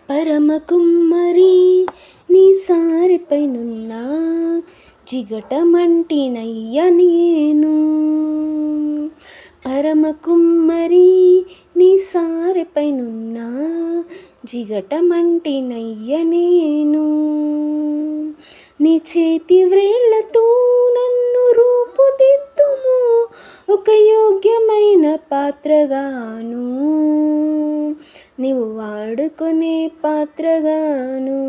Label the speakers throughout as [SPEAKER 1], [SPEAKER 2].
[SPEAKER 1] పరమ కుమ్మరి నీ సారెపైనున్న జిగటమంటినయ్య నేను. పరమ కుమ్మరి నీ సారెపైనున్న జిగటమంటినయ్య నేను. నీ చేతి వ్రేళ్లతో నన్ను రూపుదిద్దుము, ఒక యోగ్యమైన పాత్రగాను నీవు వాడుకునే పాత్రగాను,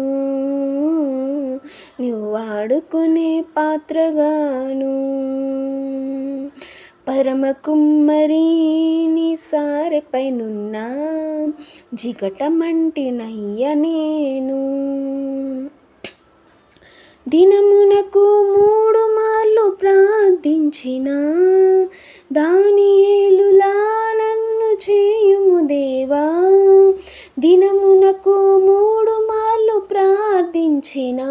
[SPEAKER 1] నీవు వాడుకునే పాత్రగాను. పరమ కుమ్మరి నీ సారెపైనున్న జిగటమంటినయ్య నేను. దినమునకు 3 మార్లు ప్రార్థించిన దానియేలులా నన్ను చేయుము దేవా. దినమునకు 3 మార్లు ప్రార్థించిన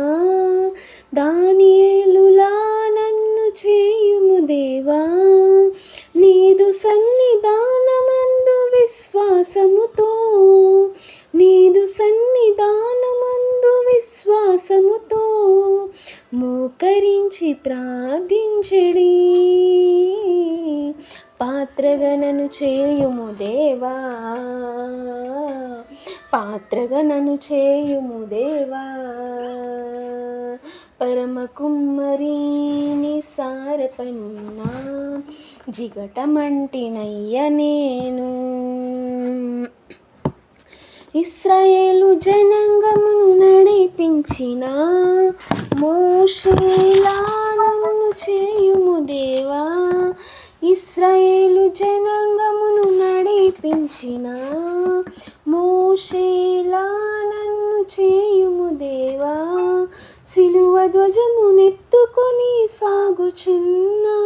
[SPEAKER 1] దానియేలులా నన్ను చేయుము దేవా. నీదు సన్నిధానమందు విశ్వాసముతో, నీదు సన్నిధానమందు విశ్వాసముతో మోకరించి ప్రార్థించెడి. పాత్రగా నన్ను చేయుము దేవా, పాత్రగా నన్ను చేయుము దేవా. పరమ కుమ్మరి నీ సారెపైనున్న జిగటమంటినయ్య నేను. ఇశ్రాయేలు జనాంగమును నడిపించిన మోషేలా నన్ను చేయుము దేవా. ఇశ్రాయేలు జనాంగమును నడిపించిన మోషేలా నన్ను చేయుము దేవా. సిలువ ధ్వజమునెత్తుకొని సాగుచున్నా,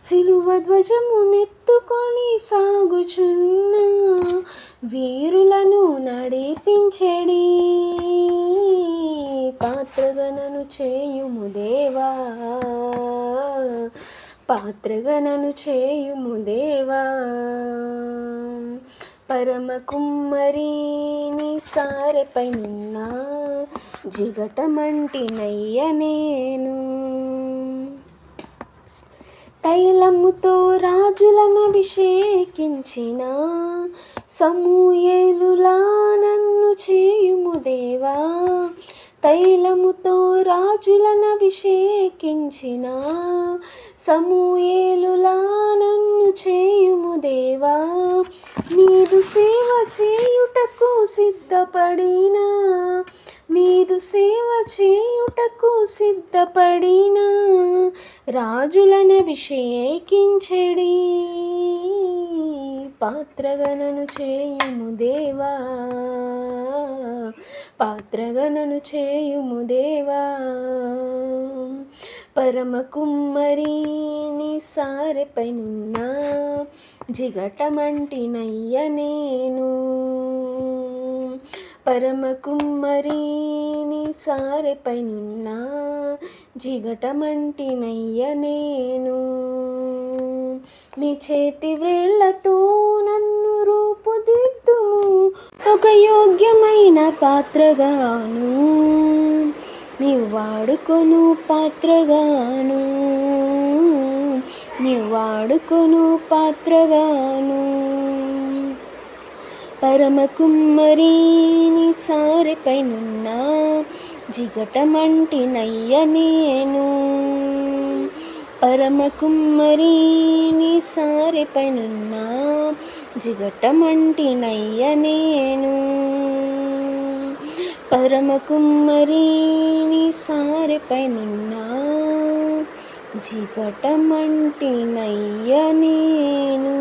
[SPEAKER 1] సిలువ ధ్వజమునెత్తుకొని సాగుచున్నా వీరులను నడిపించెడి. పాత్రగా నన్ను చేయుము దేవా, పాత్రగా నన్ను చేయుము దేవా. పరమ కుమ్మరి నీ సారెపైనున్న జిగటమంటినయ్య నేను. తైలముతో రాజులను అభిషేకించిన సమూయేలులా నన్ను చేయుము దేవా. తైలముతో రాజులను అభిషేకించిన సమూయేలులా నన్ను చేయుము దేవా. నీదు సేవ చేయుటకు సిద్ధపడిన, నీదు సేవ చేయుటకు సిద్ధపడిన రాజులను అభిషేకించెడి. పాత్రగా నన్ను చేయుము దేవా, పాత్రగా నన్ను చేయుము దేవా. పరమ కుమ్మరి నీ సారెపైనున్న జిగటమంటినయ్య నేను. పరమ కుమ్మరి నీ సారెపైనున్న జిగటమంటినయ్య నేను. నీ చేతి వ్రేళ్లతో నన్ను రూపుదిద్దుము, ఒక యోగ్యమైన పాత్రగాను నీవు వాడుకొను పాత్రగాను, నీవు వాడుకొను పాత్రగాను. పరమ కుమ్మరి నీ సారెపైనున్న జిగటమంటినయ్య నేను. పరమ కుమ్మరి నీ సారెపైనున్న జిగటమంటినయ్య నేను. పరమ కుమ్మరి నీ సారెపైనున్న జిగటమంటినయ్య నేను.